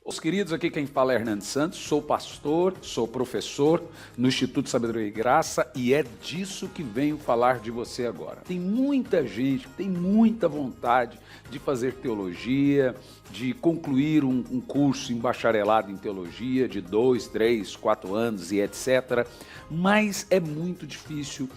Os queridos, aqui quem fala é Hernandes Santos, sou pastor, sou professor no Instituto Sabedoria e Graça e é disso que venho falar de você agora. Tem muita gente que tem muita vontade de fazer teologia, de concluir um curso em bacharelado em teologia de 2, 3, 4 anos e etc. Mas é muito difícil.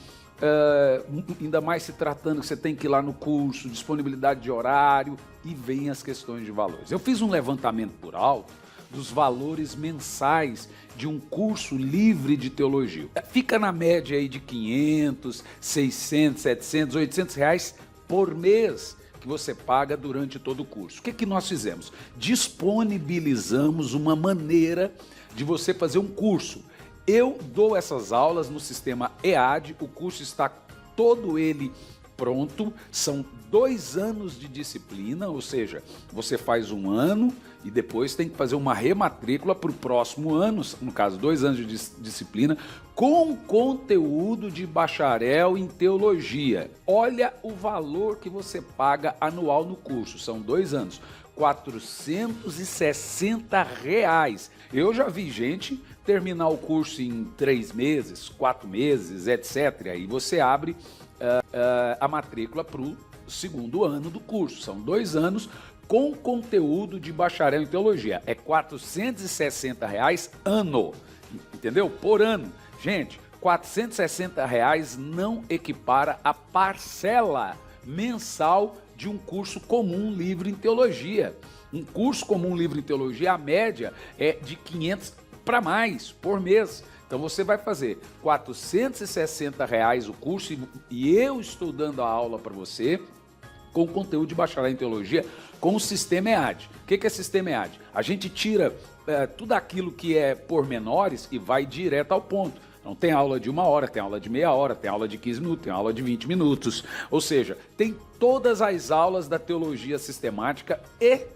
Ainda mais se tratando que você tem que ir lá no curso, disponibilidade de horário e vem as questões de valores. Eu fiz um levantamento por alto dos valores mensais de um curso livre de teologia. Fica na média aí de 500, 600, 700, 800 reais por mês que você paga durante todo o curso. O que nós fizemos? Disponibilizamos uma maneira de você fazer um curso. Eu dou essas aulas no sistema EAD, o curso está todo ele pronto, são 2 anos de disciplina, ou seja, você faz 1 ano e depois tem que fazer uma rematrícula para o próximo ano, no caso 2 anos de disciplina, com conteúdo de bacharel em teologia. Olha o valor que você paga anual no curso, são 2 anos. R$460. Eu já vi gente terminar o curso em 3 meses, 4 meses, etc. Aí você abre a matrícula para o 2º ano do curso. São 2 anos com conteúdo de bacharel em teologia. É R$460 ano, entendeu? Por ano. Gente, R$460 não equipara a parcela mensal de um curso comum livre em teologia. Um curso comum livre em teologia, a média é de 500 para mais por mês. Então você vai fazer R$460 o curso e eu estou dando a aula para você com conteúdo de bacharel em teologia com o sistema EAD. O que é sistema EAD? A gente tira tudo aquilo que é pormenores e vai direto ao ponto. Então tem aula de 1 hora, tem aula de meia hora, tem aula de 15 minutos, tem aula de 20 minutos. Ou seja, tem todas as aulas da teologia sistemática e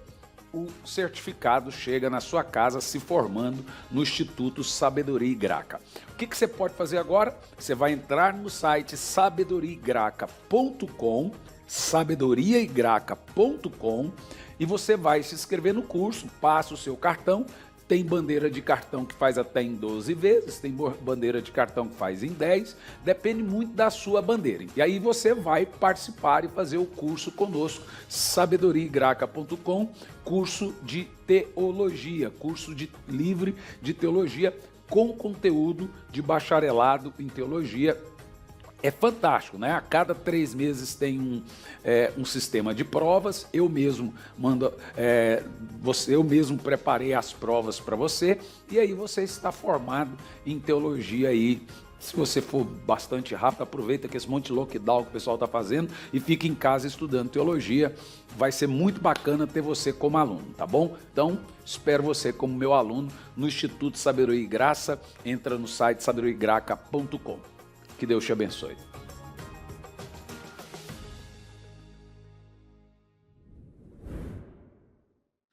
o certificado chega na sua casa se formando no Instituto Sabedoria e Graca. O que você pode fazer agora? Você vai entrar no site sabedoriaigraca.com, sabedoriaigraca.com, e você vai se inscrever no curso, passa o seu cartão. Tem bandeira de cartão que faz até em 12 vezes, tem bandeira de cartão que faz em 10, depende muito da sua bandeira. E aí você vai participar e fazer o curso conosco, sabedoriaigraca.com, curso de teologia, curso livre de teologia com conteúdo de bacharelado em teologia. É fantástico, né? A cada 3 meses tem um sistema de provas. Eu mesmo eu mesmo preparei as provas para você e aí você está formado em teologia aí. Se você for bastante rápido, aproveita que esse monte de lockdown que o pessoal está fazendo e fica em casa estudando teologia. Vai ser muito bacana ter você como aluno, tá bom? Então, espero você como meu aluno no Instituto Sabedoria e Graça. Entra no site sabedoriaigraca.com. Que Deus te abençoe.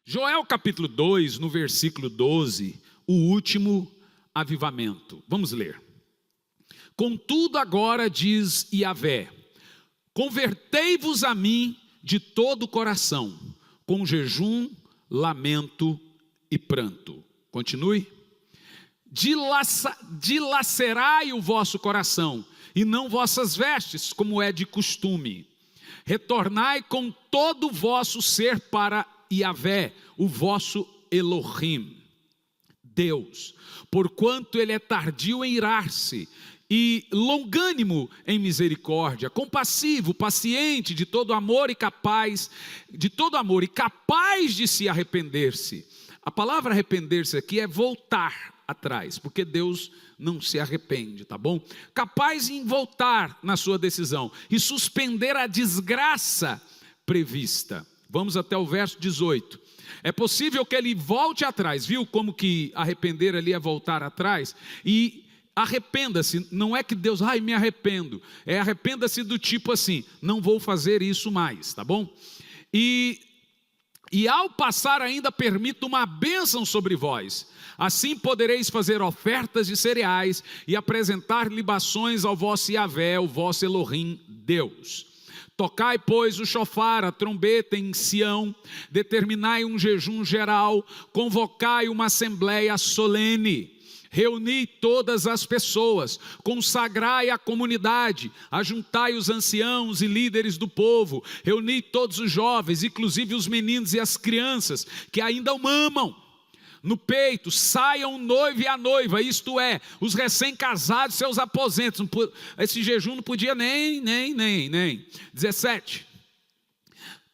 Joel capítulo 2, no versículo 12, o último avivamento. Vamos ler. Contudo agora diz Yahvé, convertei-vos a mim de todo o coração, com jejum, lamento e pranto. Continue. Dilacerai o vosso coração, e não vossas vestes, como é de costume. Retornai com todo o vosso ser para Yahvé, o vosso Elohim, Deus, porquanto ele é tardio em irar-se, e longânimo em misericórdia, compassivo, paciente, de todo amor e capaz de se arrepender-se. A palavra arrepender-se aqui é voltar atrás, porque Deus não se arrepende, tá bom? Capaz em voltar na sua decisão e suspender a desgraça prevista. Vamos até o verso 18. É possível que ele volte atrás, viu como que arrepender ali é voltar atrás? E arrependa-se, não é que Deus, me arrependo, arrependa-se do tipo assim, não vou fazer isso mais, tá bom? E ao passar ainda permita uma bênção sobre vós, assim podereis fazer ofertas de cereais e apresentar libações ao vosso Yahvé, o vosso Elohim, Deus. Tocai, pois, o chofar, a trombeta em Sião, determinai um jejum geral, convocai uma assembleia solene, reuni todas as pessoas, consagrai a comunidade, ajuntai os anciãos e líderes do povo, reuni todos os jovens, inclusive os meninos e as crianças que ainda o mamam no peito, saiam o noivo e a noiva, isto é, os recém-casados, seus aposentos. Esse jejum não podia nem. 17.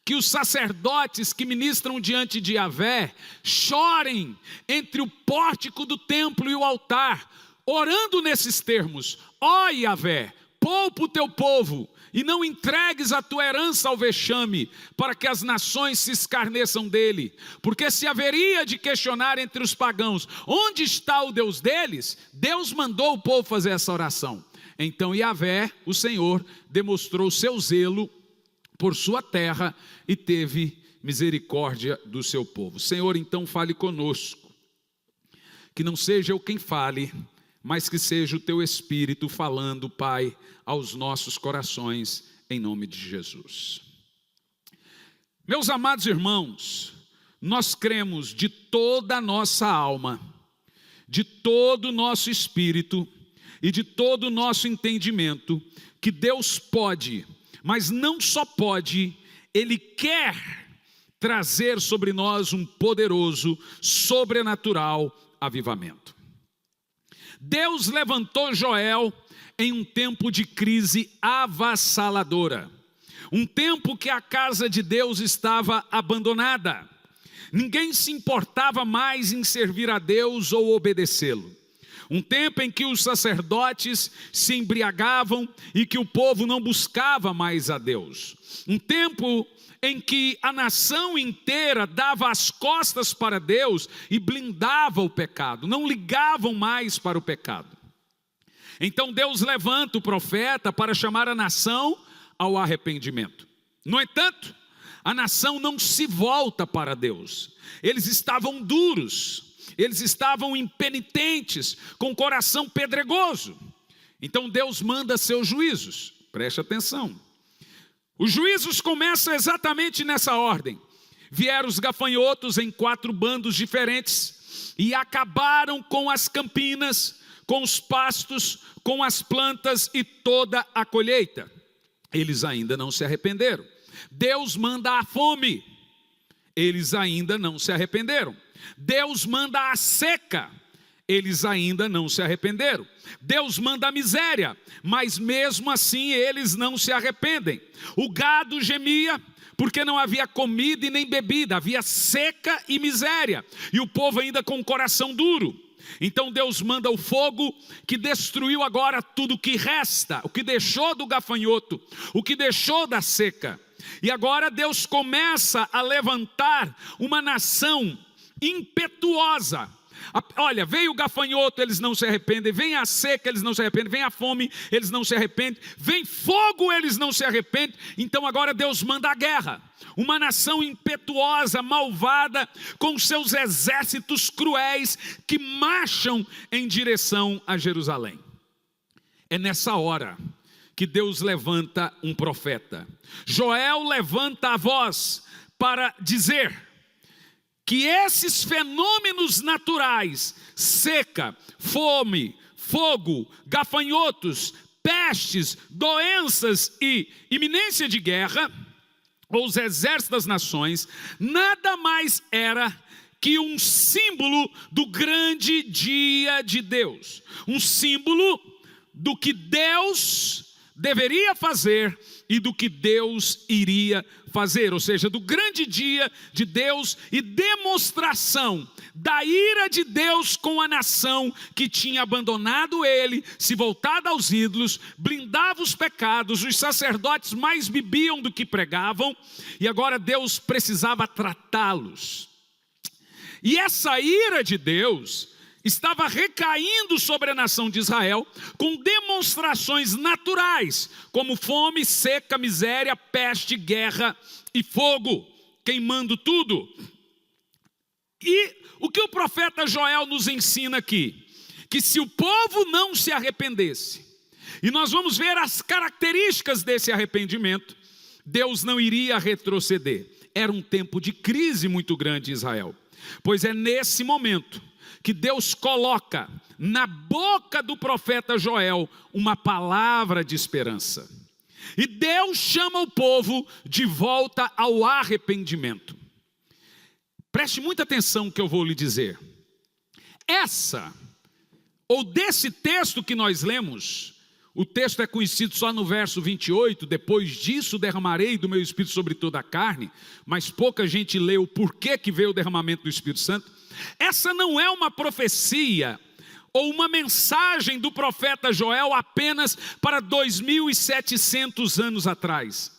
Que os sacerdotes que ministram diante de Yahvé chorem entre o pórtico do templo e o altar, orando nesses termos: ó Yahvé, poupa o teu povo, e não entregues a tua herança ao vexame, para que as nações se escarneçam dele. Porque se haveria de questionar entre os pagãos, onde está o Deus deles? Deus mandou o povo fazer essa oração. Então Yahvé, o Senhor, demonstrou seu zelo por sua terra e teve misericórdia do seu povo. Senhor, então fale conosco, que não seja eu quem fale, mas que seja o teu Espírito falando, Pai, aos nossos corações, em nome de Jesus. Meus amados irmãos, nós cremos de toda a nossa alma, de todo o nosso espírito e de todo o nosso entendimento, que Deus pode, mas não só pode, Ele quer trazer sobre nós um poderoso, sobrenatural avivamento. Deus levantou Joel em um tempo de crise avassaladora, um tempo que a casa de Deus estava abandonada, ninguém se importava mais em servir a Deus ou obedecê-lo, um tempo em que os sacerdotes se embriagavam e que o povo não buscava mais a Deus, um tempo em que a nação inteira dava as costas para Deus e blindava o pecado, não ligavam mais para o pecado. Então Deus levanta o profeta para chamar a nação ao arrependimento. No entanto, a nação não se volta para Deus, eles estavam duros, eles estavam impenitentes, com o coração pedregoso. Então Deus manda seus juízos, preste atenção. Os juízos começam exatamente nessa ordem. Vieram os gafanhotos em 4 bandos diferentes e acabaram com as campinas, com os pastos, com as plantas e toda a colheita. Eles ainda não se arrependeram. Deus manda a fome. Eles ainda não se arrependeram. Deus manda a seca. Eles ainda não se arrependeram. Deus manda a miséria, mas mesmo assim eles não se arrependem. O gado gemia, porque não havia comida e nem bebida, havia seca e miséria, e o povo ainda com o coração duro. Então Deus manda o fogo, que destruiu agora tudo o que resta, o que deixou do gafanhoto, o que deixou da seca. E agora Deus começa a levantar uma nação impetuosa. Olha, veio o gafanhoto, eles não se arrependem, vem a seca, eles não se arrependem, vem a fome, eles não se arrependem, vem fogo, eles não se arrependem. Então agora Deus manda a guerra, uma nação impetuosa, malvada, com seus exércitos cruéis, que marcham em direção a Jerusalém. É nessa hora que Deus levanta um profeta. Joel levanta a voz para dizer que esses fenômenos naturais, seca, fome, fogo, gafanhotos, pestes, doenças e iminência de guerra, ou os exércitos das nações, nada mais era que um símbolo do grande dia de Deus, um símbolo do que Deus deveria fazer e do que Deus iria fazer, ou seja, do grande dia de Deus e demonstração da ira de Deus com a nação que tinha abandonado ele, se voltado aos ídolos, blindava os pecados, os sacerdotes mais bebiam do que pregavam, e agora Deus precisava tratá-los. E essa ira de Deus estava recaindo sobre a nação de Israel com demonstrações naturais, como fome, seca, miséria, peste, guerra e fogo, queimando tudo. E o que o profeta Joel nos ensina aqui? Que se o povo não se arrependesse, e nós vamos ver as características desse arrependimento, Deus não iria retroceder. Era um tempo de crise muito grande em Israel. Pois é nesse momento que Deus coloca na boca do profeta Joel uma palavra de esperança. E Deus chama o povo de volta ao arrependimento. Preste muita atenção no que eu vou lhe dizer. Desse texto que nós lemos, o texto é conhecido só no verso 28, depois disso derramarei do meu Espírito sobre toda a carne, mas pouca gente lê o porquê que veio o derramamento do Espírito Santo. Essa não é uma profecia ou uma mensagem do profeta Joel apenas para 2.700 anos atrás.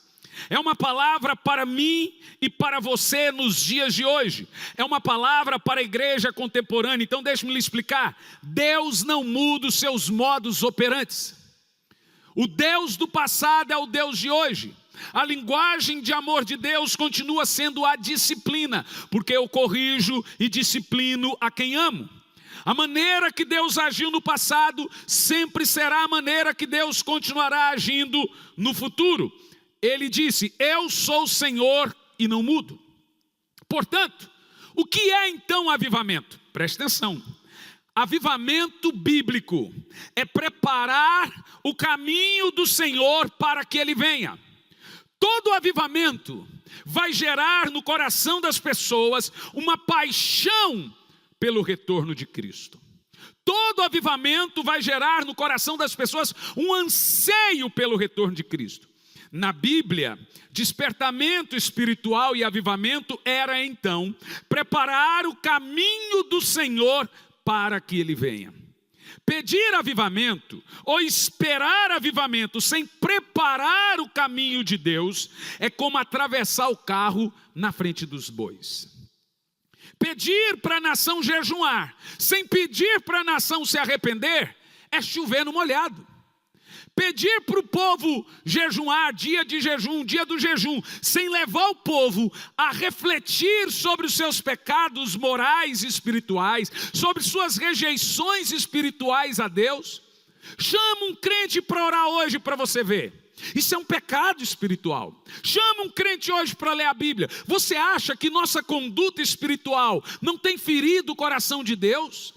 É uma palavra para mim e para você nos dias de hoje. É uma palavra para a igreja contemporânea. Então deixe-me lhe explicar. Deus não muda os seus modos operantes. O Deus do passado é o Deus de hoje. A linguagem de amor de Deus continua sendo a disciplina, porque eu corrijo e disciplino a quem amo. A maneira que Deus agiu no passado sempre será a maneira que Deus continuará agindo no futuro. Ele disse: eu sou o Senhor e não mudo. Portanto, o que é então avivamento? Preste atenção. Avivamento bíblico é preparar o caminho do Senhor para que Ele venha. Todo avivamento vai gerar no coração das pessoas uma paixão pelo retorno de Cristo. Todo avivamento vai gerar no coração das pessoas um anseio pelo retorno de Cristo. Na Bíblia, despertamento espiritual e avivamento era então preparar o caminho do Senhor para que Ele venha. Pedir avivamento ou esperar avivamento sem preparar o caminho de Deus é como atravessar o carro na frente dos bois. Pedir para a nação jejuar sem pedir para a nação se arrepender é chover no molhado. Pedir para o povo jejuar, dia de jejum, dia do jejum, sem levar o povo a refletir sobre os seus pecados morais e espirituais, sobre suas rejeições espirituais a Deus. Chama um crente para orar hoje para você ver. Isso é um pecado espiritual. Chama um crente hoje para ler a Bíblia. Você acha que nossa conduta espiritual não tem ferido o coração de Deus?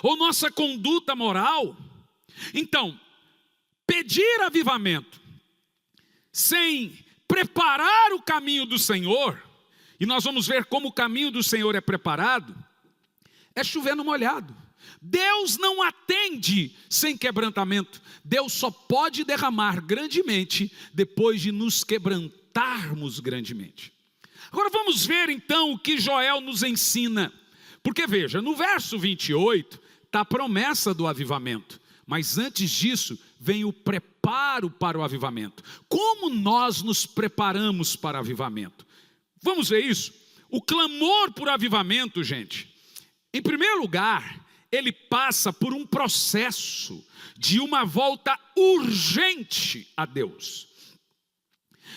Ou nossa conduta moral? Então, pedir avivamento sem preparar o caminho do Senhor, e nós vamos ver como o caminho do Senhor é preparado, é chover no molhado. Deus não atende sem quebrantamento. Deus só pode derramar grandemente depois de nos quebrantarmos grandemente. Agora vamos ver então o que Joel nos ensina. Porque veja, no verso 28 está a promessa do avivamento. Mas antes disso, vem o preparo para o avivamento. Como nós nos preparamos para o avivamento? Vamos ver isso? O clamor por avivamento, gente, em primeiro lugar, ele passa por um processo de uma volta urgente a Deus.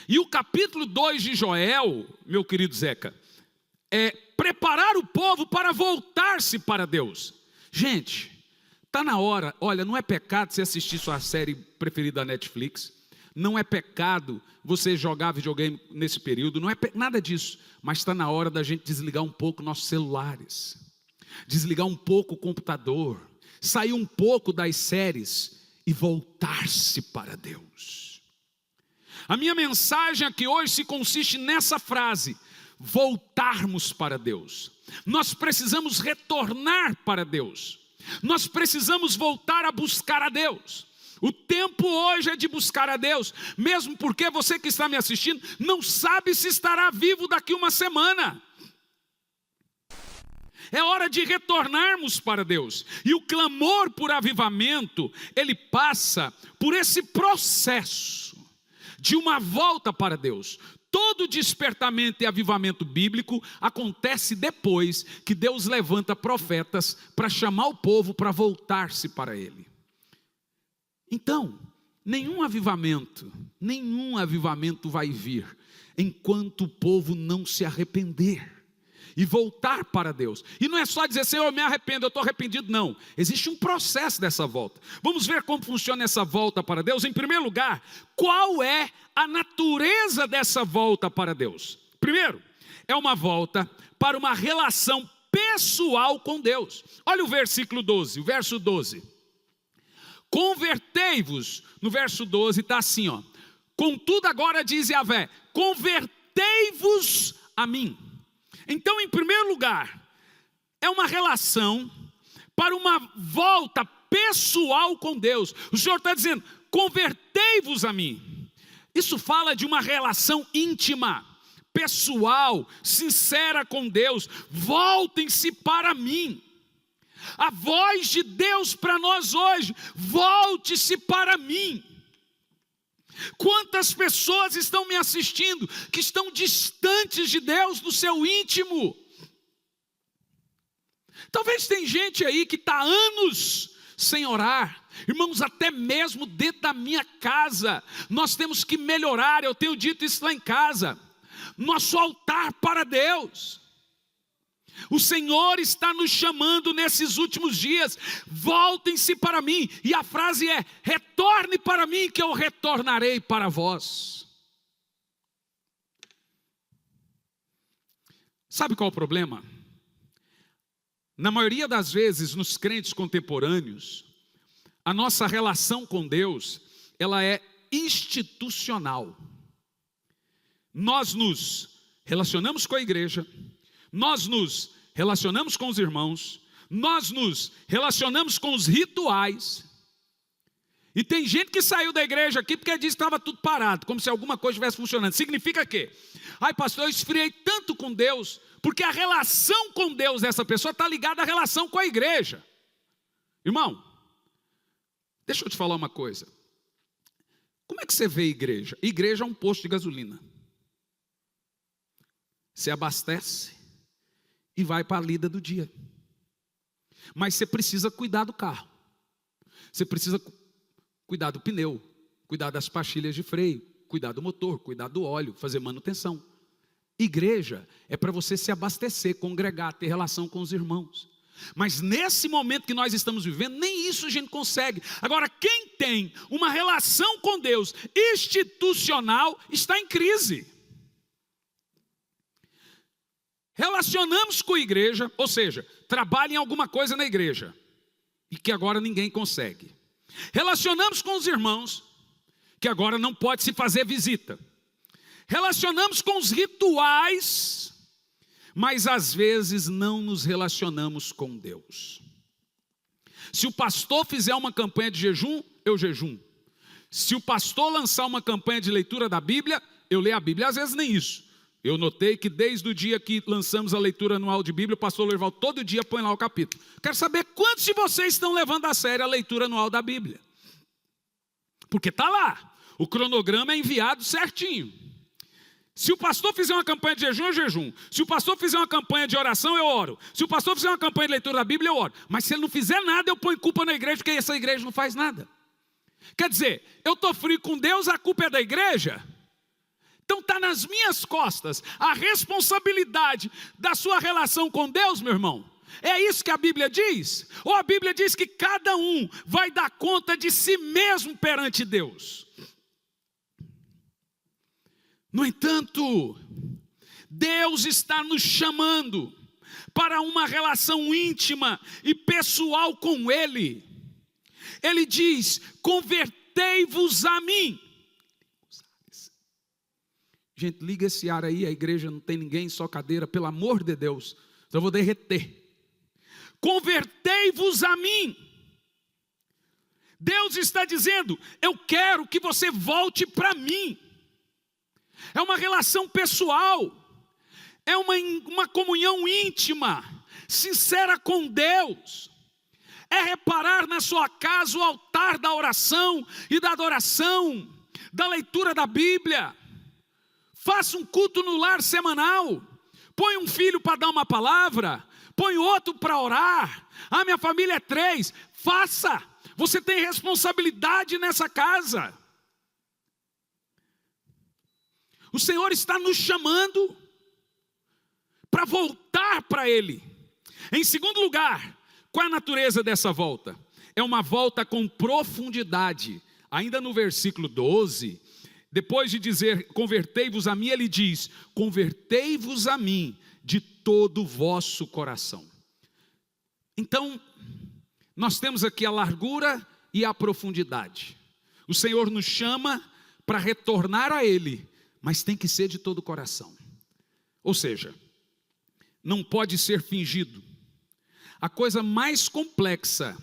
E o capítulo 2 de Joel, meu querido Zeca, é preparar o povo para voltar-se para Deus. Gente, está na hora, olha, não é pecado você assistir sua série preferida da Netflix, não é pecado você jogar videogame nesse período, não é nada disso, mas está na hora da gente desligar um pouco nossos celulares, desligar um pouco o computador, sair um pouco das séries e voltar-se para Deus. A minha mensagem aqui hoje se consiste nessa frase: voltarmos para Deus. Nós precisamos retornar para Deus. Nós precisamos voltar a buscar a Deus. O tempo hoje é de buscar a Deus, mesmo porque você que está me assistindo não sabe se estará vivo daqui uma semana. É hora de retornarmos para Deus. E o clamor por avivamento, ele passa por esse processo de uma volta para Deus. Todo despertamento e avivamento bíblico acontece depois que Deus levanta profetas para chamar o povo para voltar-se para Ele. Então, nenhum avivamento vai vir enquanto o povo não se arrepender. e voltar para Deus. E não é só dizer, Senhor, eu me arrependo, eu estou arrependido, não. Existe um processo dessa volta. Vamos ver como funciona essa volta para Deus. Em primeiro lugar, qual é a natureza dessa volta para Deus? Primeiro, é uma volta para uma relação pessoal com Deus. Olha o versículo 12, o verso 12. Convertei-vos, no verso 12 está assim, ó. Contudo agora diz Yahvé, convertei-vos a mim. Então, em primeiro lugar, é uma relação para uma volta pessoal com Deus. O Senhor está dizendo, convertei-vos a mim. Isso fala de uma relação íntima, pessoal, sincera com Deus. Voltem-se para mim. A voz de Deus para nós hoje, volte-se para mim. Quantas pessoas estão me assistindo que estão distantes de Deus no seu íntimo? Talvez tem gente aí que está há anos sem orar. Irmãos, até mesmo dentro da minha casa, nós temos que melhorar. Eu tenho dito isso lá em casa. Nosso altar para Deus. O Senhor está nos chamando nesses últimos dias, voltem-se para mim, e a frase é, retorne para mim que eu retornarei para vós. Sabe qual é o problema? Na maioria das vezes, nos crentes contemporâneos, a nossa relação com Deus, ela é institucional. Nós nos relacionamos com a igreja, nós nos relacionamos com os irmãos, nós nos relacionamos com os rituais. E tem gente que saiu da igreja aqui porque disse que estava tudo parado, como se alguma coisa estivesse funcionando. Significa quê? Ai, pastor, eu esfriei tanto com Deus, porque a relação com Deus dessa pessoa está ligada à relação com a igreja. Irmão, deixa eu te falar uma coisa. Como é que você vê igreja? Igreja é um posto de gasolina. Você abastece e vai para a lida do dia. Mas você precisa cuidar do carro. Você precisa cuidar do pneu, cuidar das pastilhas de freio, cuidar do motor, cuidar do óleo, fazer manutenção. Igreja é para você se abastecer, congregar, ter relação com os irmãos. Mas nesse momento que nós estamos vivendo, nem isso a gente consegue. Agora, quem tem uma relação com Deus institucional está em crise. Relacionamos com a igreja, ou seja, trabalha em alguma coisa na igreja, e que agora ninguém consegue. Relacionamos com os irmãos, que agora não pode se fazer visita. Relacionamos com os rituais, mas às vezes não nos relacionamos com Deus. Se o pastor fizer uma campanha de jejum, eu jejum. Se o pastor lançar uma campanha de leitura da Bíblia, eu leio a Bíblia. Às vezes nem isso. Eu notei que desde o dia que lançamos a leitura anual de Bíblia, o pastor Lorivaldo todo dia põe lá o capítulo. Quero saber quantos de vocês estão levando a sério a leitura anual da Bíblia. Porque está lá, o cronograma é enviado certinho. Se o pastor fizer uma campanha de jejum, eu jejum. Se o pastor fizer uma campanha de oração, eu oro. Se o pastor fizer uma campanha de leitura da Bíblia, eu oro. Mas se ele não fizer nada, eu ponho culpa na igreja, porque essa igreja não faz nada. Quer dizer, eu estou frio com Deus, a culpa é da igreja? Então está nas minhas costas a responsabilidade da sua relação com Deus, meu irmão. É isso que a Bíblia diz? Ou a Bíblia diz que cada um vai dar conta de si mesmo perante Deus? No entanto, Deus está nos chamando para uma relação íntima e pessoal com Ele. Ele diz, convertei-vos a mim. Gente, liga esse ar aí, a igreja não tem ninguém, só cadeira, pelo amor de Deus, então eu vou derreter. Convertei-vos a mim. Deus está dizendo, eu quero que você volte para mim. É uma relação pessoal, é uma comunhão íntima, sincera com Deus. É reparar na sua casa o altar da oração e da adoração, da leitura da Bíblia. Faça um culto no lar semanal. Põe um filho para dar uma palavra. Põe outro para orar. Ah, minha família é 3. Faça. Você tem responsabilidade nessa casa. O Senhor está nos chamando para voltar para Ele. Em segundo lugar, qual é a natureza dessa volta? É uma volta com profundidade. Ainda no versículo 12, depois de dizer, convertei-vos a mim, ele diz, convertei-vos a mim de todo o vosso coração. Então, nós temos aqui a largura e a profundidade. O Senhor nos chama para retornar a Ele, mas tem que ser de todo o coração. Ou seja, não pode ser fingido. A coisa mais complexa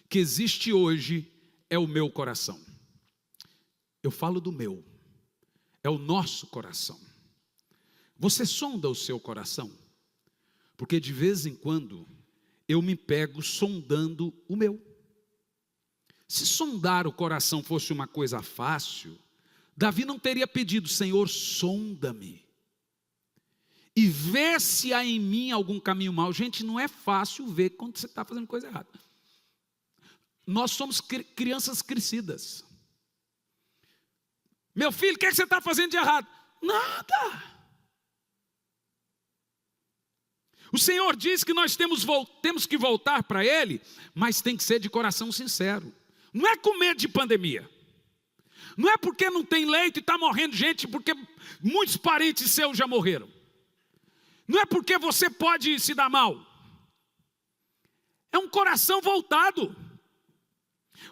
que existe hoje é o meu coração. Eu falo do meu, é o nosso coração. Você sonda o seu coração? Porque de vez em quando eu me pego sondando o meu. Se sondar o coração fosse uma coisa fácil, Davi não teria pedido, Senhor, sonda-me e vê se há em mim algum caminho mau. Gente, não é fácil ver quando você está fazendo coisa errada. Nós somos crianças crescidas. Meu filho, o que você está fazendo de errado? Nada. O Senhor diz que nós temos que voltar para Ele, mas tem que ser de coração sincero. Não é com medo de pandemia. Não é porque não tem leito e está morrendo gente, porque muitos parentes seus já morreram. Não é porque você pode se dar mal. É um coração voltado.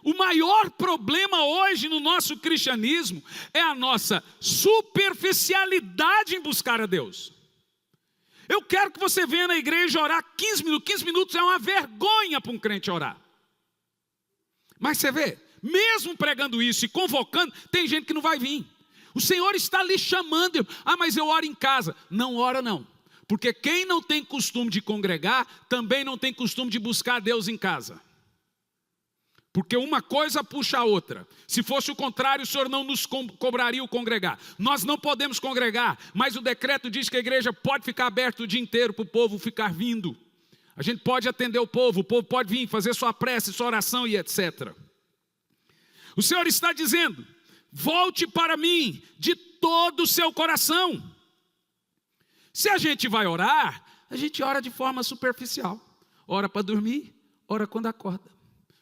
O maior problema hoje no nosso cristianismo é a nossa superficialidade em buscar a Deus. Eu quero que você venha na igreja orar 15 minutos. 15 minutos é uma vergonha para um crente orar. Mas você vê, mesmo pregando isso e convocando, tem gente que não vai vir. O Senhor está lhe chamando. Mas eu oro em casa. Não ora não. Porque quem não tem costume de congregar, também não tem costume de buscar a Deus em casa. Porque uma coisa puxa a outra. Se fosse o contrário, o Senhor não nos cobraria o congregar. Nós não podemos congregar, mas o decreto diz que a igreja pode ficar aberta o dia inteiro para o povo ficar vindo. A gente pode atender o povo pode vir, fazer sua prece, sua oração e etc. O Senhor está dizendo, volte para mim de todo o seu coração. Se a gente vai orar, a gente ora de forma superficial. Ora para dormir, ora quando acorda.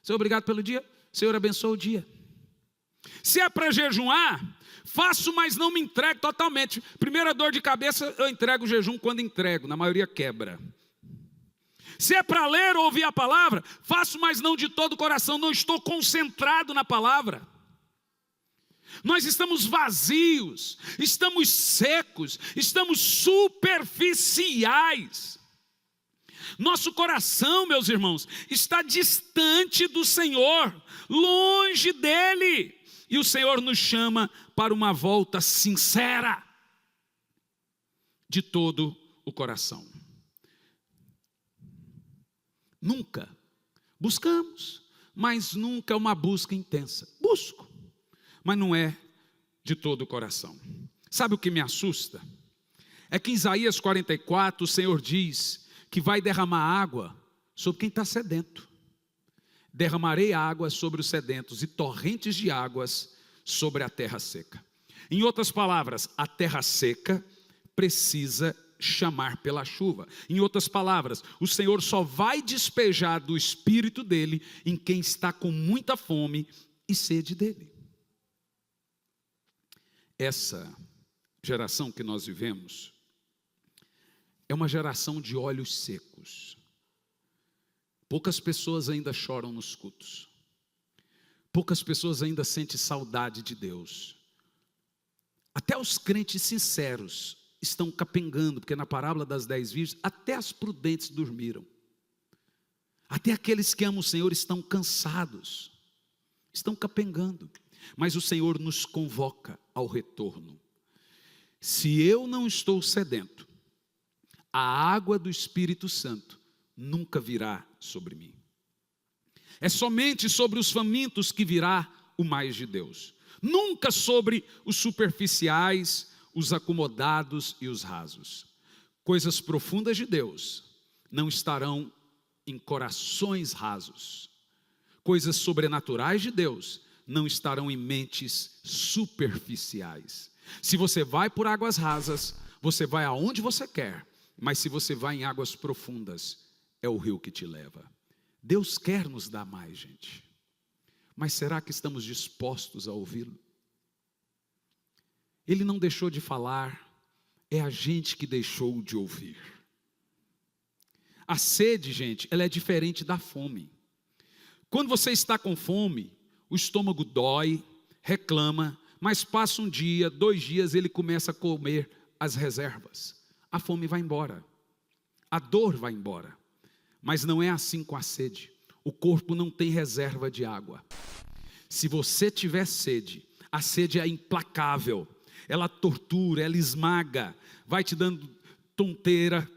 Senhor, obrigado pelo dia. Senhor, abençoa o dia. Se é para jejuar, faço, mas não me entrego totalmente. Primeira dor de cabeça, eu entrego o jejum quando entrego. Na maioria quebra. Se é para ler ou ouvir a palavra, faço, mas não de todo o coração. Não estou concentrado na palavra. Nós estamos vazios, estamos secos, estamos superficiais. Nosso coração, meus irmãos, está distante do Senhor, longe dEle. E o Senhor nos chama para uma volta sincera, de todo o coração. Nunca buscamos, mas nunca é uma busca intensa. Busco, mas não é de todo o coração. Sabe o que me assusta? É que em Isaías 44 o Senhor diz que vai derramar água sobre quem está sedento. Derramarei água sobre os sedentos e torrentes de águas sobre a terra seca. Em outras palavras, a terra seca precisa chamar pela chuva. Em outras palavras, o Senhor só vai despejar do Espírito dele em quem está com muita fome e sede dele. Essa geração que nós vivemos é uma geração de olhos secos. Poucas pessoas ainda choram nos cultos. Poucas pessoas ainda sentem saudade de Deus. Até os crentes sinceros estão capengando, porque na parábola das 10 virgens, até as prudentes dormiram. Até aqueles que amam o Senhor estão cansados, estão capengando. Mas o Senhor nos convoca ao retorno. Se eu não estou sedento, a água do Espírito Santo nunca virá sobre mim. É somente sobre os famintos que virá o mais de Deus. Nunca sobre os superficiais, os acomodados e os rasos. Coisas profundas de Deus não estarão em corações rasos. Coisas sobrenaturais de Deus não estarão em mentes superficiais. Se você vai por águas rasas, você vai aonde você quer, Mas se você vai em águas profundas, é o rio que te leva. Deus quer nos dar mais, gente. Mas será que estamos dispostos a ouvi-lo? Ele não deixou de falar, é a gente que deixou de ouvir. A sede, gente, ela é diferente da fome. Quando você está com fome, o estômago dói, reclama, mas passa um dia, 2 dias, ele começa a comer as reservas. A fome vai embora, a dor vai embora. Mas não é assim com a sede. O corpo não tem reserva de água. Se você tiver sede, a sede é implacável. Ela tortura, ela esmaga, vai te dando tonteira.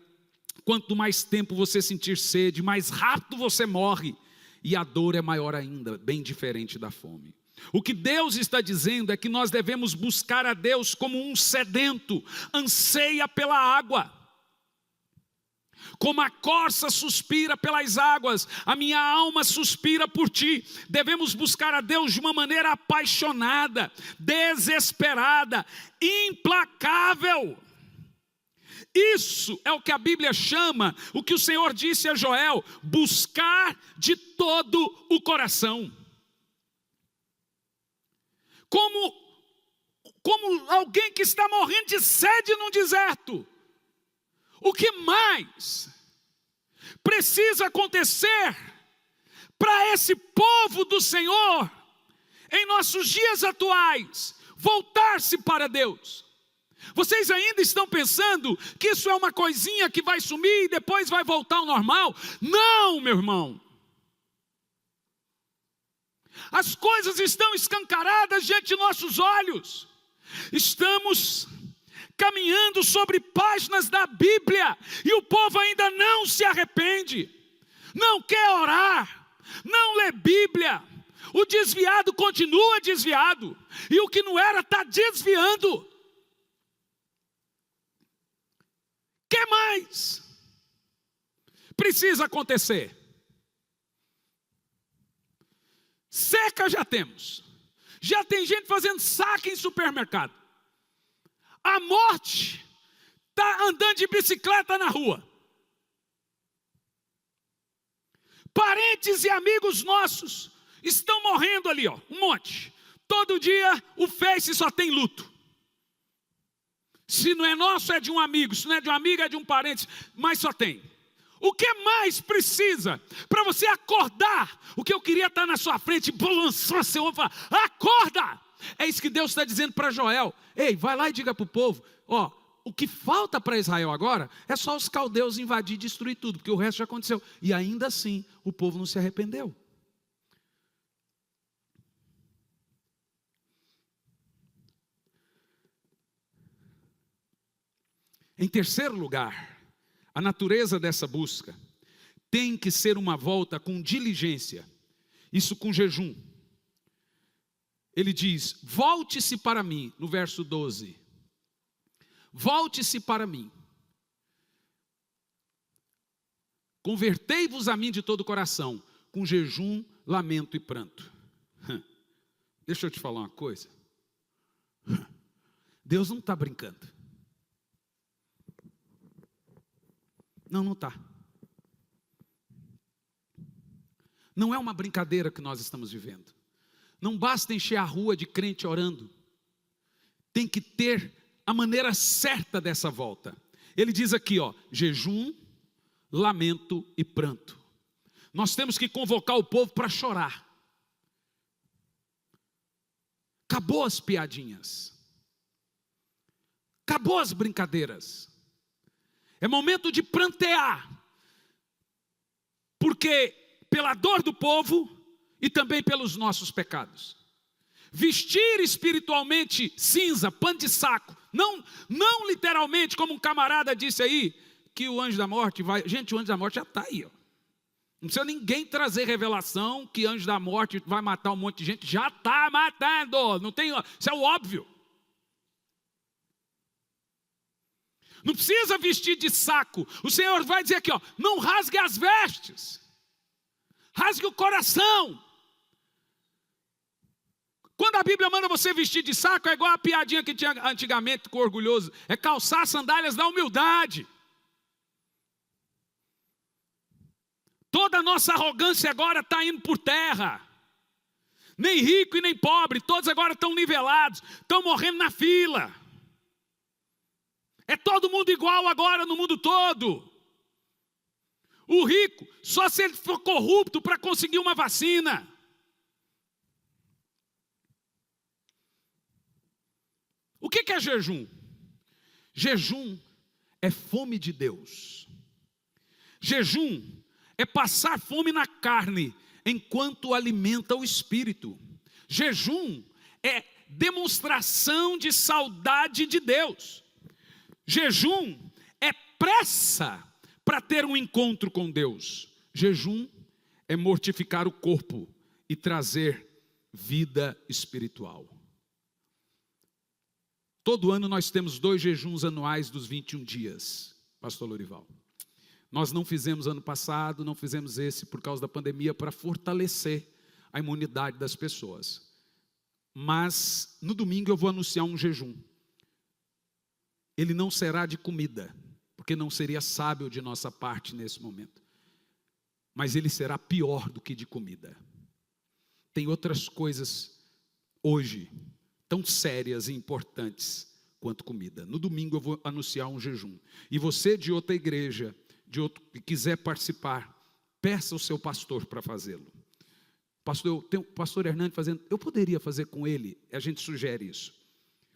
Quanto mais tempo você sentir sede, mais rápido você morre. E a dor é maior ainda, bem diferente da fome. O que Deus está dizendo é que nós devemos buscar a Deus como um sedento, anseia pela água. Como a corça suspira pelas águas, a minha alma suspira por ti. Devemos buscar a Deus de uma maneira apaixonada, desesperada, implacável. Isso é o que a Bíblia chama, o que o Senhor disse a Joel, buscar de todo o coração. Como alguém que está morrendo de sede num deserto. O que mais precisa acontecer para esse povo do Senhor, em nossos dias atuais, voltar-se para Deus? Vocês ainda estão pensando que isso é uma coisinha que vai sumir e depois vai voltar ao normal? Não, meu irmão. As coisas estão escancaradas diante de nossos olhos. Estamos caminhando sobre páginas da Bíblia, e o povo ainda não se arrepende, não quer orar, não lê Bíblia. O desviado continua desviado, e o que não era está desviando. O que mais precisa acontecer? Seca já temos, já tem gente fazendo saque em supermercado. A morte está andando de bicicleta na rua. Parentes e amigos nossos estão morrendo ali, ó, um monte. Todo dia o Face só tem luto. Se não é nosso, é de um amigo. Se não é de um amigo, é de um parente. Mas só tem. O que mais precisa para você acordar? O que eu queria estar na sua frente, balançar seu ombro e falar, acorda! É isso que Deus está dizendo para Joel. Ei, vai lá e diga para o povo, ó, o que falta para Israel agora é só os caldeus invadir e destruir tudo, porque o resto já aconteceu. E ainda assim, o povo não se arrependeu. Em terceiro lugar, a natureza dessa busca tem que ser uma volta com diligência, isso com jejum. Ele diz, volte-se para mim, no verso 12. Volte-se para mim. Convertei-vos a mim de todo o coração, com jejum, lamento e pranto. Deixa eu te falar uma coisa. Deus não está brincando. Não está. Não é uma brincadeira que nós estamos vivendo. Não basta encher a rua de crente orando. Tem que ter a maneira certa dessa volta. Ele diz aqui, ó, jejum, lamento e pranto. Nós temos que convocar o povo para chorar. Acabou as piadinhas. Acabou as brincadeiras. É momento de prantear. Porque pela dor do povo e também pelos nossos pecados. Vestir espiritualmente cinza, pano de saco. Não literalmente, como um camarada disse aí, que o anjo da morte vai... Gente, o anjo da morte já está aí, ó. Não precisa ninguém trazer revelação que anjo da morte vai matar um monte de gente. Já está matando. Não tem, isso é o óbvio. Não precisa vestir de saco. O Senhor vai dizer aqui, ó, não rasgue as vestes. Rasgue o coração. Quando a Bíblia manda você vestir de saco, é igual a piadinha que tinha antigamente com o orgulhoso. É calçar as sandálias da humildade. Toda a nossa arrogância agora está indo por terra. Nem rico e nem pobre, todos agora estão nivelados, estão morrendo na fila. É todo mundo igual agora no mundo todo. O rico, só se ele for corrupto para conseguir uma vacina. O que é jejum? Jejum é fome de Deus. Jejum é passar fome na carne enquanto alimenta o espírito. Jejum é demonstração de saudade de Deus. Jejum é pressa para ter um encontro com Deus. Jejum é mortificar o corpo e trazer vida espiritual. Todo ano nós temos 2 jejuns anuais dos 21 dias, pastor Lorival. Nós não fizemos ano passado, não fizemos esse por causa da pandemia, para fortalecer a imunidade das pessoas. Mas no domingo eu vou anunciar um jejum. Ele não será de comida, porque não seria sábio de nossa parte nesse momento. Mas ele será pior do que de comida. Tem outras coisas hoje tão sérias e importantes quanto comida. No domingo eu vou anunciar um jejum. E você de outra igreja, de outro que quiser participar, peça ao seu pastor para fazê-lo. Pastor, eu tenho o pastor Hernani fazendo, eu poderia fazer com ele, a gente sugere isso.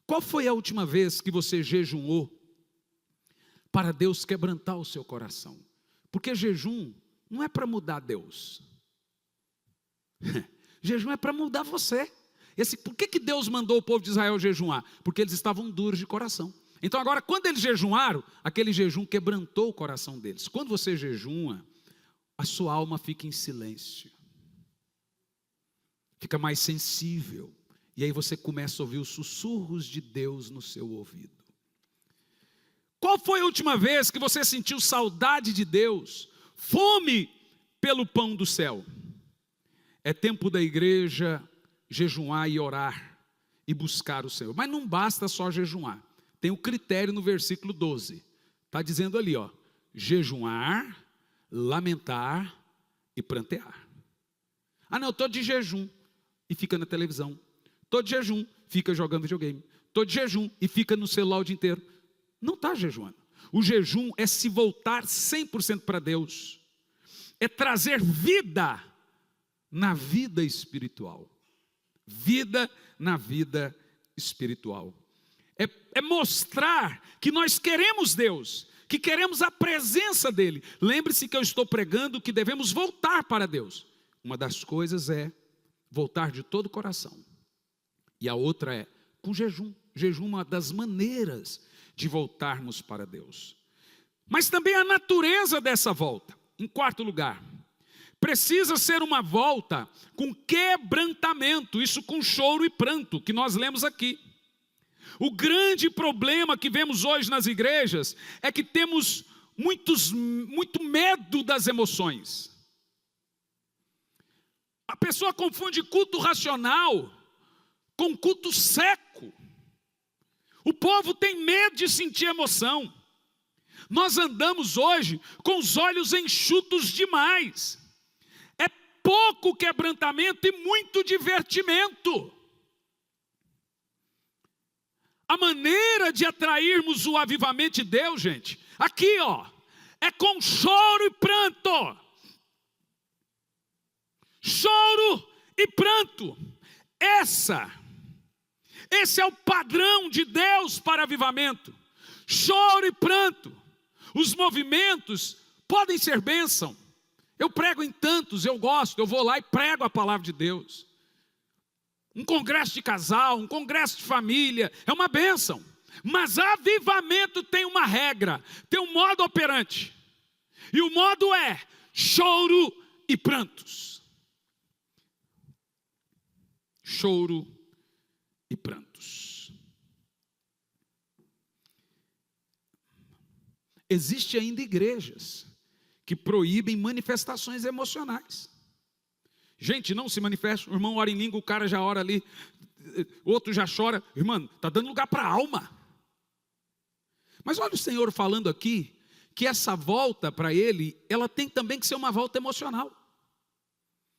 Qual foi a última vez que você jejuou para Deus quebrantar o seu coração? Porque jejum não é para mudar Deus. Jejum é para mudar você. Por que Deus mandou o povo de Israel jejuar? Porque eles estavam duros de coração. Então agora, quando eles jejuaram, aquele jejum quebrantou o coração deles. Quando você jejua, a sua alma fica em silêncio. Fica mais sensível. E aí você começa a ouvir os sussurros de Deus no seu ouvido. Qual foi a última vez que você sentiu saudade de Deus? Fome pelo pão do céu? É tempo da igreja jejuar e orar e buscar o Senhor. Mas não basta só jejuar. Tem um critério no versículo 12. Está dizendo ali, ó, jejuar, lamentar e prantear. Ah não, eu estou de jejum e fica na televisão. Estou de jejum, fica jogando videogame. Estou de jejum e fica no celular o dia inteiro. Não está jejuando. O jejum é se voltar 100% para Deus. É trazer vida na vida espiritual. Vida na vida espiritual. É mostrar que nós queremos Deus, que queremos a presença dEle. Lembre-se que eu estou pregando que devemos voltar para Deus. Uma das coisas é voltar de todo o coração. E a outra é com jejum. Jejum é uma das maneiras de voltarmos para Deus. Mas também a natureza dessa volta. Em quarto lugar, precisa ser uma volta com quebrantamento, isso com choro e pranto, que nós lemos aqui. O grande problema que vemos hoje nas igrejas é que temos muito medo das emoções. A pessoa confunde culto racional com culto seco. O povo tem medo de sentir emoção. Nós andamos hoje com os olhos enxutos demais. É pouco quebrantamento e muito divertimento. A maneira de atrairmos o avivamento de Deus, gente, aqui ó, é com choro e pranto. Choro e pranto. Esse é o padrão de Deus para avivamento. Choro e pranto. Os movimentos podem ser bênção. Eu prego em tantos, eu gosto, eu vou lá e prego a palavra de Deus. Um congresso de casal, um congresso de família, é uma bênção. Mas avivamento tem uma regra, tem um modo operante. E o modo é choro e prantos. Choro e prantos. Existem ainda igrejas que proíbem manifestações emocionais. Gente, não se manifesta, o irmão ora em língua, o cara já ora ali, outro já chora. Irmão, está dando lugar para a alma. Mas olha o Senhor falando aqui, que essa volta para ele, ela tem também que ser uma volta emocional.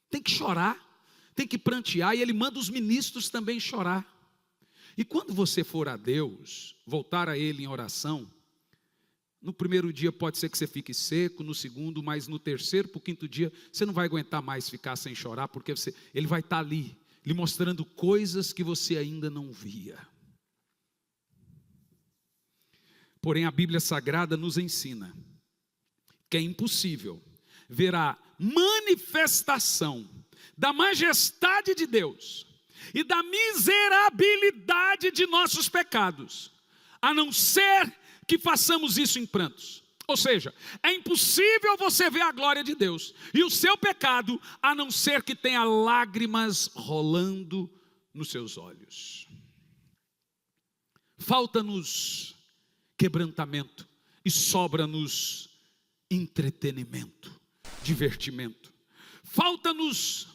Tem que chorar, tem que prantear, e ele manda os ministros também chorar. E quando você for a Deus, voltar a ele em oração, no primeiro dia pode ser que você fique seco, no segundo, mas no terceiro para o quinto dia, você não vai aguentar mais ficar sem chorar, porque ele vai estar ali, lhe mostrando coisas que você ainda não via. Porém, a Bíblia Sagrada nos ensina que é impossível ver a manifestação da majestade de Deus e da miserabilidade de nossos pecados, a não ser que façamos isso em prantos. Ou seja, é impossível você ver a glória de Deus e o seu pecado, a não ser que tenha lágrimas rolando nos seus olhos. Falta-nos quebrantamento e sobra-nos entretenimento, divertimento. Falta-nos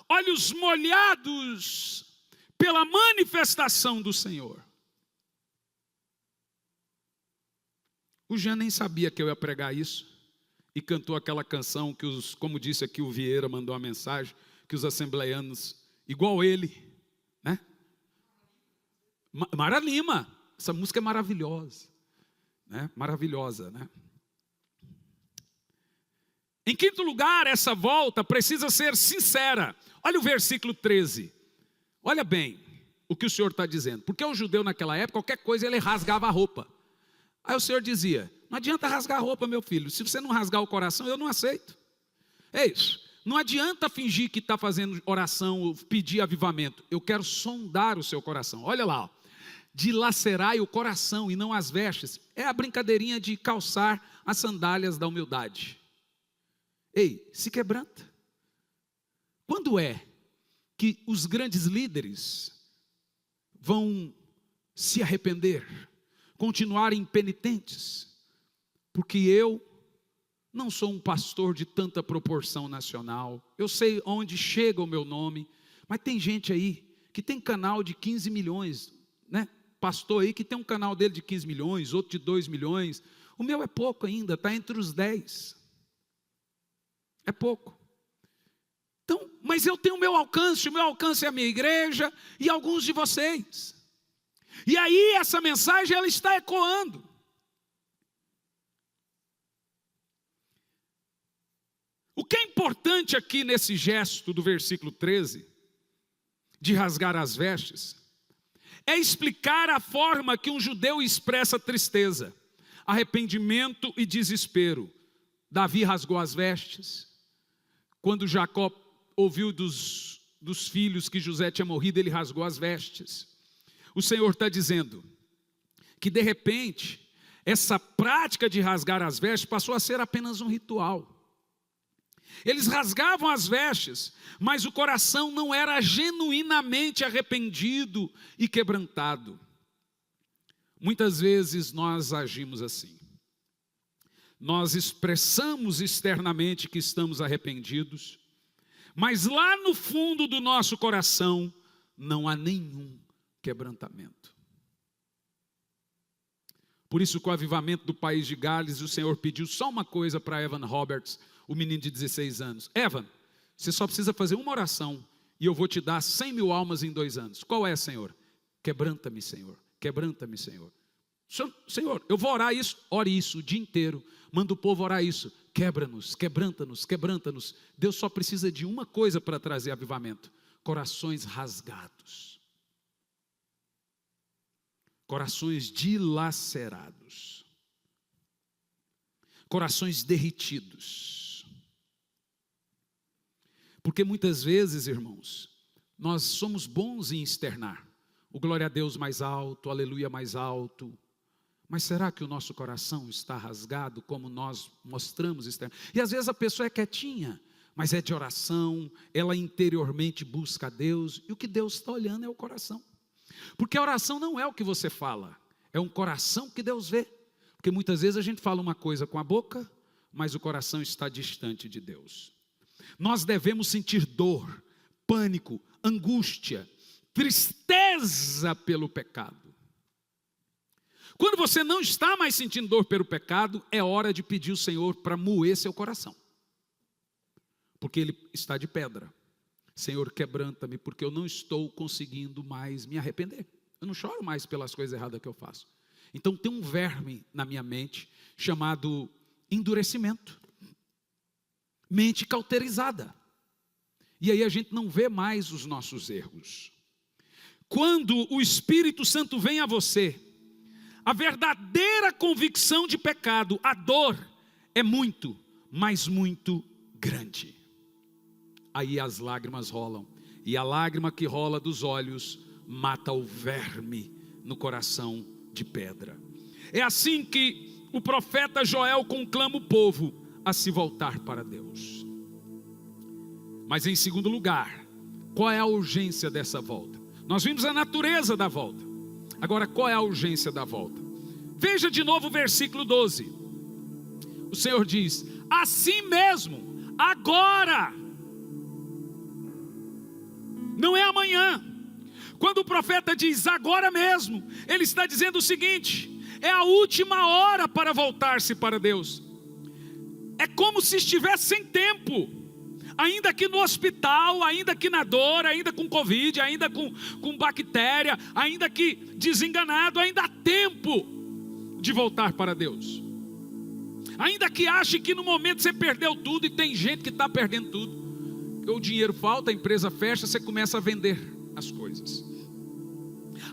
olhos molhados pela manifestação do Senhor. O Jean nem sabia que eu ia pregar isso e cantou aquela canção que como disse aqui o Vieira, mandou uma mensagem, que os assembleianos, igual ele, né? Mara Lima, essa música é maravilhosa, né? Maravilhosa, né? Em quinto lugar, essa volta precisa ser sincera. Olha o versículo 13. Olha bem o que o Senhor está dizendo. Porque o judeu naquela época, qualquer coisa ele rasgava a roupa. Aí o Senhor dizia, não adianta rasgar a roupa, meu filho. Se você não rasgar o coração, eu não aceito. É isso. Não adianta fingir que está fazendo oração ou pedir avivamento. Eu quero sondar o seu coração. Olha lá, ó. Dilacerai o coração e não as vestes. É a brincadeirinha de calçar as sandálias da humildade. Ei, se quebranta. Quando é que os grandes líderes vão se arrepender, continuarem penitentes? Porque eu não sou um pastor de tanta proporção nacional. Eu sei onde chega o meu nome, mas tem gente aí que tem canal de 15 milhões, né? Pastor aí que tem um canal dele de 15 milhões, outro de 2 milhões. O meu é pouco ainda, está entre os 10. É pouco. Então, mas eu tenho o meu alcance é a minha igreja e alguns de vocês. E aí essa mensagem ela está ecoando. O que é importante aqui nesse gesto do versículo 13, de rasgar as vestes, é explicar a forma que um judeu expressa tristeza, arrependimento e desespero. Davi rasgou as vestes. Quando Jacó ouviu dos filhos que José tinha morrido, ele rasgou as vestes. O Senhor está dizendo que de repente, essa prática de rasgar as vestes passou a ser apenas um ritual. Eles rasgavam as vestes, mas o coração não era genuinamente arrependido e quebrantado. Muitas vezes nós agimos assim. Nós expressamos externamente que estamos arrependidos, mas lá no fundo do nosso coração não há nenhum quebrantamento. Por isso, com o avivamento do país de Gales, o Senhor pediu só uma coisa para Evan Roberts, o menino de 16 anos. Evan, você só precisa fazer uma oração e eu vou te dar 100 mil almas em 2 anos. Qual é, Senhor? Quebranta-me, Senhor. Quebranta-me, Senhor. Senhor, eu vou orar isso. Ore isso o dia inteiro. Manda o povo orar isso. Quebra-nos, quebranta-nos, quebranta-nos. Deus só precisa de uma coisa para trazer avivamento: corações rasgados, corações dilacerados, corações derretidos. Porque muitas vezes, irmãos, nós somos bons em externar o glória a Deus mais alto, aleluia mais alto. Mas será que o nosso coração está rasgado como nós mostramos externo? E às vezes a pessoa é quietinha, mas é de oração, ela interiormente busca a Deus, e o que Deus está olhando é o coração. Porque a oração não é o que você fala, é um coração que Deus vê. Porque muitas vezes a gente fala uma coisa com a boca, mas o coração está distante de Deus. Nós devemos sentir dor, pânico, angústia, tristeza pelo pecado. Quando você não está mais sentindo dor pelo pecado, é hora de pedir ao Senhor para moer seu coração. Porque ele está de pedra. Senhor, quebranta-me, porque eu não estou conseguindo mais me arrepender. Eu não choro mais pelas coisas erradas que eu faço. Então tem um verme na minha mente chamado endurecimento. Mente cauterizada. E aí a gente não vê mais os nossos erros. Quando o Espírito Santo vem a você, a verdadeira convicção de pecado, a dor, é muito, mas muito grande. Aí as lágrimas rolam. E a lágrima que rola dos olhos mata o verme no coração de pedra. É assim que o profeta Joel conclama o povo a se voltar para Deus. Mas em segundo lugar, qual é a urgência dessa volta? Nós vimos a natureza da volta. Agora, qual é a urgência da volta? Veja de novo o versículo 12. O Senhor diz: assim mesmo, agora. Não é amanhã. Quando o profeta diz agora mesmo, ele está dizendo o seguinte: é a última hora para voltar-se para Deus. É como se estivesse sem tempo. Ainda que no hospital, ainda que na dor, ainda com Covid, ainda com bactéria, ainda que desenganado, ainda há tempo de voltar para Deus. Ainda que ache que no momento você perdeu tudo, e tem gente que está perdendo tudo. O dinheiro falta, a empresa fecha, você começa a vender as coisas.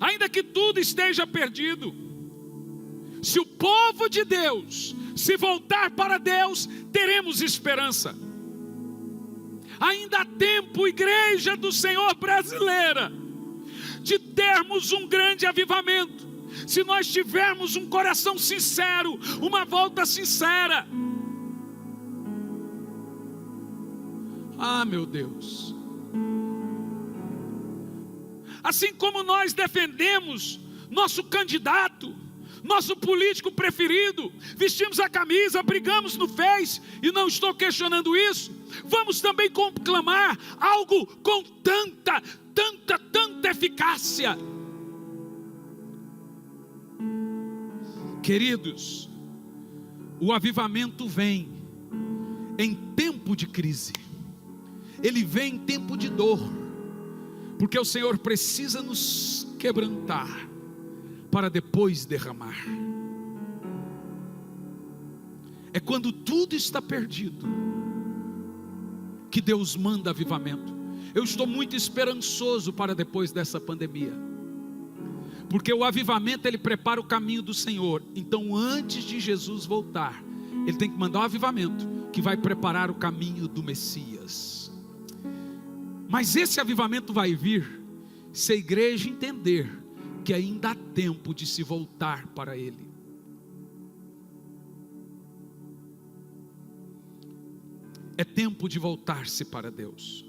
Ainda que tudo esteja perdido, se o povo de Deus se voltar para Deus, teremos esperança. Ainda há tempo, igreja do Senhor brasileira, de termos um grande avivamento, se nós tivermos um coração sincero, uma volta sincera. Ah, meu Deus. Assim como nós defendemos nosso candidato, nosso político preferido, vestimos a camisa, brigamos no Face, e não estou questionando isso, vamos também conclamar algo com tanta eficácia. Queridos, o avivamento vem em tempo de crise, ele vem em tempo de dor, porque o Senhor precisa nos quebrantar, para depois derramar. É quando tudo está perdido, que Deus manda avivamento. Eu estou muito esperançoso para depois dessa pandemia, porque o avivamento, ele prepara o caminho do Senhor. Então antes de Jesus voltar, ele tem que mandar um avivamento, que vai preparar o caminho do Messias. Mas esse avivamento vai vir, se a igreja entender que ainda há tempo de se voltar para Ele. É tempo de voltar-se para Deus,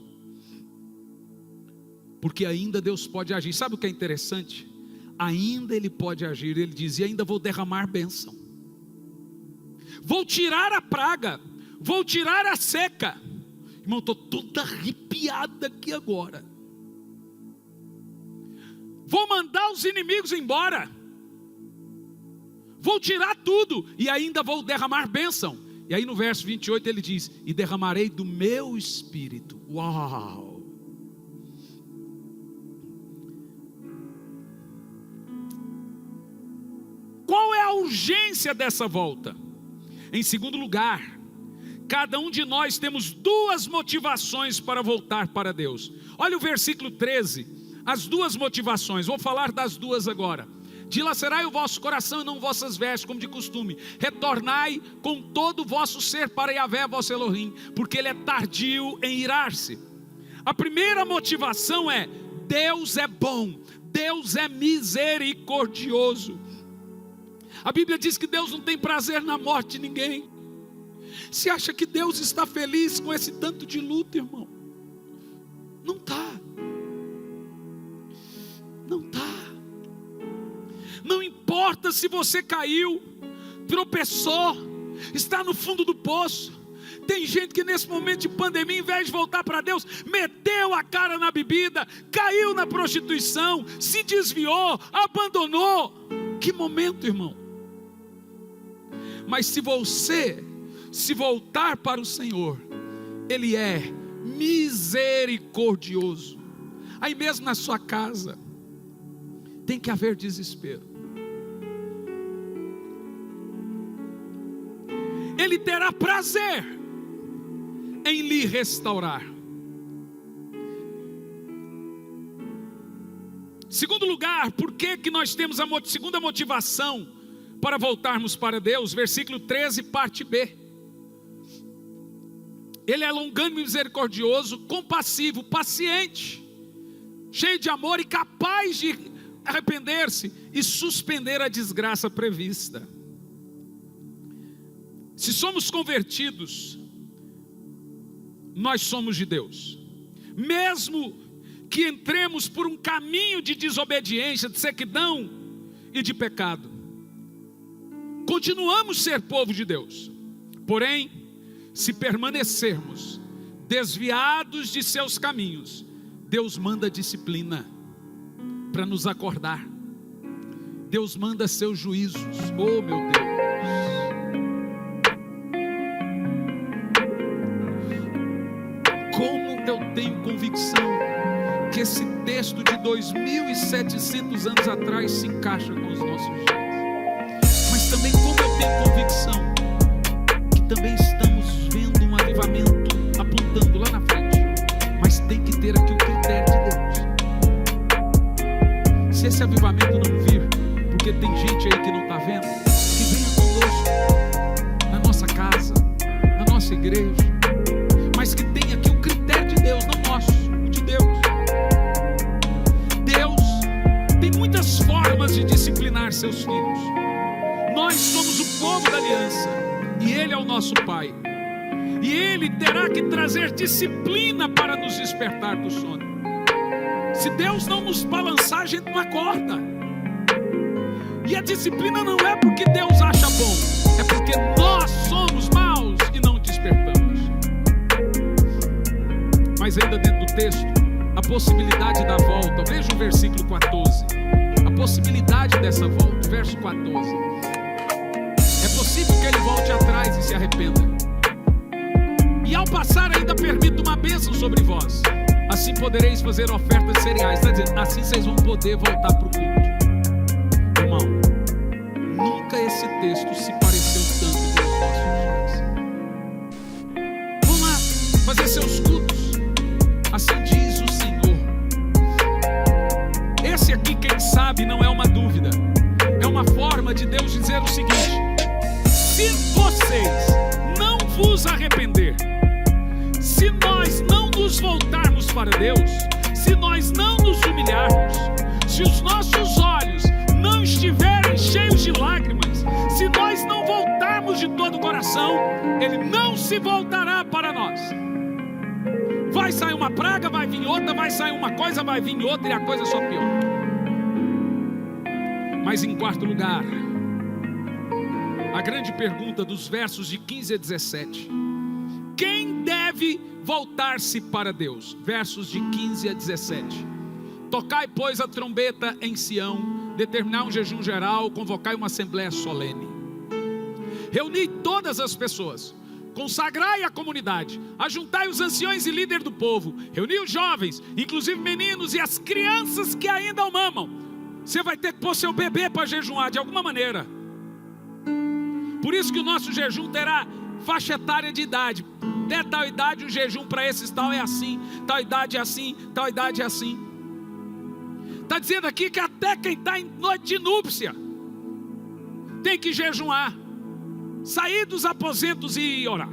porque ainda Deus pode agir. Sabe o que é interessante? Ainda Ele pode agir. Ele dizia: ainda vou derramar bênção, vou tirar a praga, vou tirar a seca. Irmão, estou toda arrepiada aqui agora. Vou mandar os inimigos embora, vou tirar tudo, e ainda vou derramar bênção. E aí no verso 28 ele diz: e derramarei do meu espírito. Uau! Qual é a urgência dessa volta? Em segundo lugar, cada um de nós temos duas motivações para voltar para Deus. Olha o versículo 13. As duas motivações, vou falar das duas agora. Dilacerai o vosso coração e não vossas vestes, como de costume. Retornai com todo o vosso ser para Yahvé, vosso Elohim, porque Ele é tardio em irar-se. A primeira motivação é: Deus é bom, Deus é misericordioso. A Bíblia diz que Deus não tem prazer na morte de ninguém. Você acha que Deus está feliz com esse tanto de luta, irmão? Não está. Não está. Não importa se você caiu, tropeçou, está no fundo do poço. Tem gente que nesse momento de pandemia, em vez de voltar para Deus, meteu a cara na bebida, caiu na prostituição, se desviou, abandonou. Que momento, irmão. Mas se você se voltar para o Senhor, Ele é misericordioso. Aí mesmo na sua casa tem que haver desespero. Ele terá prazer em lhe restaurar. Segundo lugar, por que nós temos a segunda motivação para voltarmos para Deus? Versículo 13, parte B. Ele é longânimo e misericordioso, compassivo, paciente, cheio de amor e capaz de arrepender-se e suspender a desgraça prevista. Se somos convertidos, nós somos de Deus. Mesmo que entremos por um caminho de desobediência, de sequidão e de pecado, continuamos a ser povo de Deus. Porém, se permanecermos desviados de seus caminhos, Deus manda disciplina para nos acordar. Deus manda seus juízos. Oh, meu Deus. Como eu tenho convicção que esse texto de 2.700 anos atrás se encaixa com os nossos dias. Mas também como eu tenho convicção que também estamos vendo um avivamento apontando lá na frente. Mas tem que ter aqui o critério de Deus. Se esse avivamento não vir, porque tem gente aí que não está vendo, que venha conosco, na nossa casa, na nossa igreja, mas que tenha aqui o critério de Deus, não nosso, o de Deus. Deus tem muitas formas de disciplinar seus filhos. Nós somos o povo da aliança e Ele é o nosso Pai. E Ele terá que trazer disciplina para nos despertar do sono. Se Deus não nos balançar, a gente não acorda. E a disciplina não é porque Deus acha bom, é porque nós somos maus e não despertamos. Mas ainda dentro do texto, a possibilidade da volta. Veja o versículo 14. A possibilidade dessa volta, verso 14. É possível que ele volte atrás e se arrependa. E ao passar ainda permita uma bênção sobre vós. Assim podereis fazer ofertas de cereais. Está dizendo, assim vocês vão poder voltar para o culto. Irmão, nunca esse texto se pareceu tanto com os nossos dias. Vão lá fazer seus cultos. Assim diz o Senhor. Esse aqui, quem sabe, não é uma dúvida. É uma forma de Deus dizer o seguinte: se vocês não vos arrepender, se nós não nos voltarmos para Deus, se nós não nos humilharmos, se os nossos olhos não estiverem cheios de lágrimas, se nós não voltarmos de todo o coração, Ele não se voltará para nós. Vai sair uma praga, vai vir outra, vai sair uma coisa, vai vir outra, e a coisa só pior. Mas em quarto lugar, a grande pergunta dos versos de 15 a 17: quem deve voltar-se para Deus? Versos de 15 a 17. Tocai, pois, a trombeta em Sião, determinar um jejum geral, convocai uma assembléia solene. Reuni todas as pessoas, consagrai a comunidade, ajuntai os anciões e líderes do povo, reuni os jovens, inclusive meninos e as crianças que ainda o mamam. Você vai ter que pôr seu bebê para jejuar de alguma maneira. Por isso que o nosso jejum terá faixa etária de idade. Até tal idade o jejum para esses tal é assim, tal idade é assim, tal idade é assim. Está dizendo aqui que até quem está em noite de núpcia tem que jejuar, sair dos aposentos e orar.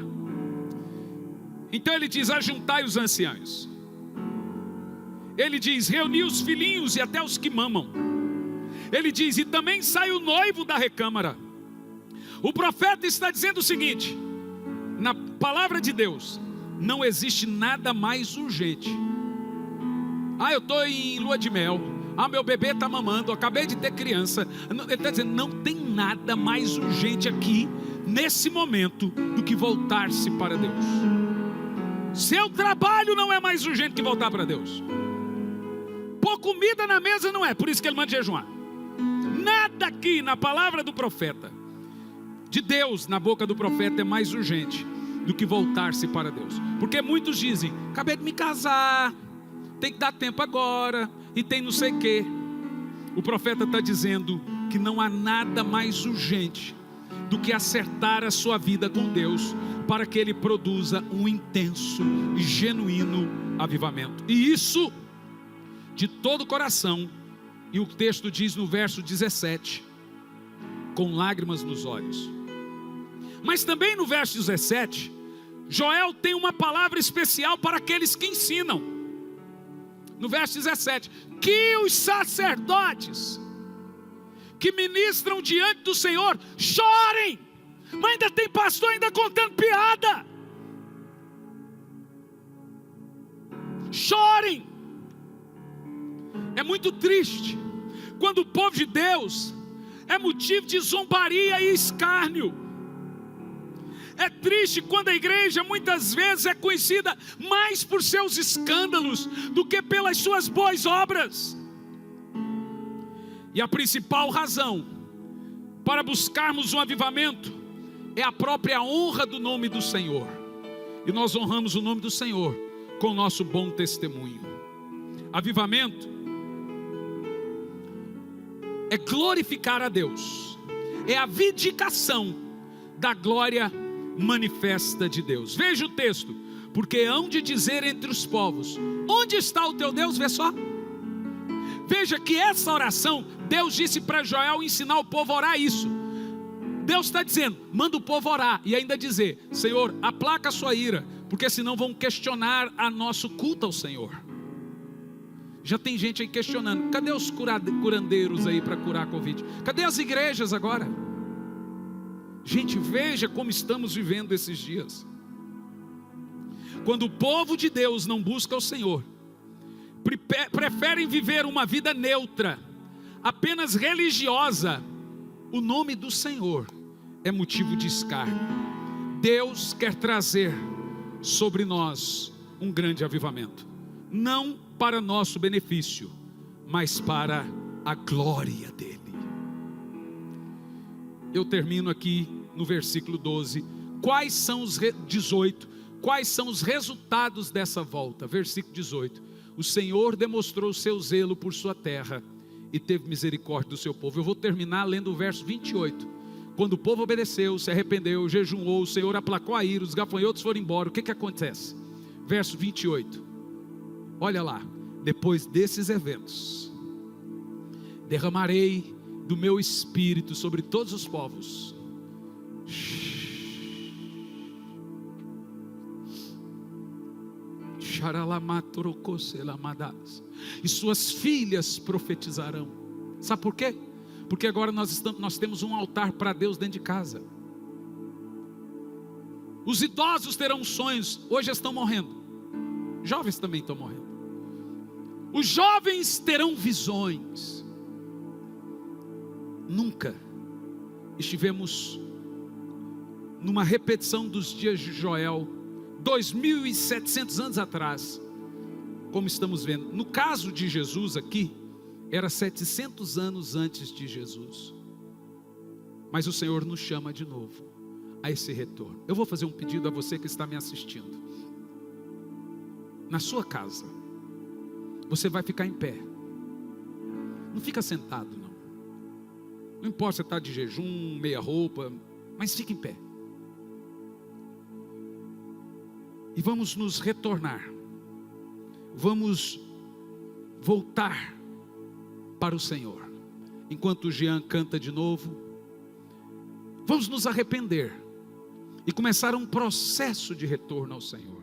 Então ele diz: ajuntai os anciãos. Ele diz: reuni os filhinhos e até os que mamam. Ele diz: e também sai o noivo da recâmara. O profeta está dizendo o seguinte: na palavra de Deus não existe nada mais urgente. Eu estou em lua de mel, meu bebê está mamando, acabei de ter criança. Ele está dizendo, não tem nada mais urgente aqui nesse momento do que voltar-se para Deus. Seu trabalho não é mais urgente que voltar para Deus. Pôr comida na mesa não é, por isso que ele manda jejuar. Nada aqui na palavra do profeta, de Deus na boca do profeta, é mais urgente do que voltar-se para Deus. Porque muitos dizem: acabei de me casar, tem que dar tempo agora, e tem não sei o quê. O profeta está dizendo que não há nada mais urgente do que acertar a sua vida com Deus, para que Ele produza um intenso e genuíno avivamento. E isso de todo o coração. E o texto diz no verso 17, com lágrimas nos olhos. Mas também no verso 17, Joel tem uma palavra especial para aqueles que ensinam. No verso 17, que os sacerdotes que ministram diante do Senhor chorem. Mas ainda tem pastor ainda contando piada. Chorem. É muito triste quando o povo de Deus é motivo de zombaria e escárnio. É triste quando a igreja muitas vezes é conhecida mais por seus escândalos do que pelas suas boas obras. E a principal razão para buscarmos um avivamento é a própria honra do nome do Senhor. E nós honramos o nome do Senhor com o nosso bom testemunho. Avivamento é glorificar a Deus, é a vindicação da glória manifesta de Deus. Veja o texto: porque hão de dizer entre os povos, onde está o teu Deus? Vê só. Veja que essa oração, Deus disse para Joel ensinar o povo a orar isso. Deus está dizendo, manda o povo orar, e ainda dizer: Senhor, aplaca a sua ira, porque senão vão questionar a nosso culto ao Senhor. Já tem gente aí questionando: cadê os curandeiros aí para curar a Covid? Cadê as igrejas agora? Gente, veja como estamos vivendo esses dias. Quando o povo de Deus não busca o Senhor, preferem viver uma vida neutra, apenas religiosa, o nome do Senhor é motivo de escárnio. Deus quer trazer sobre nós um grande avivamento, não para nosso benefício, mas para a glória dele. Eu termino aqui no versículo 12. Quais são os 18? Quais são os resultados dessa volta? Versículo 18. O Senhor demonstrou o seu zelo por sua terra e teve misericórdia do seu povo. Eu vou terminar lendo o verso 28. Quando o povo obedeceu, se arrependeu, jejuou, o Senhor aplacou a ira, os gafanhotos foram embora. O que acontece? Verso 28. Olha lá. Depois desses eventos, derramarei do meu espírito sobre todos os povos. E suas filhas profetizarão. Sabe por quê? Porque agora nós temos um altar para Deus dentro de casa. Os idosos terão sonhos. Hoje estão morrendo. Jovens também estão morrendo. Os jovens terão visões. Nunca estivemos numa repetição dos dias de Joel, 2.700 anos atrás, como estamos vendo. No caso de Jesus aqui, era 700 anos antes de Jesus. Mas o Senhor nos chama de novo a esse retorno. Eu vou fazer um pedido a você que está me assistindo. Na sua casa, você vai ficar em pé. Não fica sentado, não. Não importa se está de jejum, meia roupa, mas fique em pé. E vamos nos retornar. Vamos voltar para o Senhor. Enquanto o Jean canta de novo, vamos nos arrepender e começar um processo de retorno ao Senhor.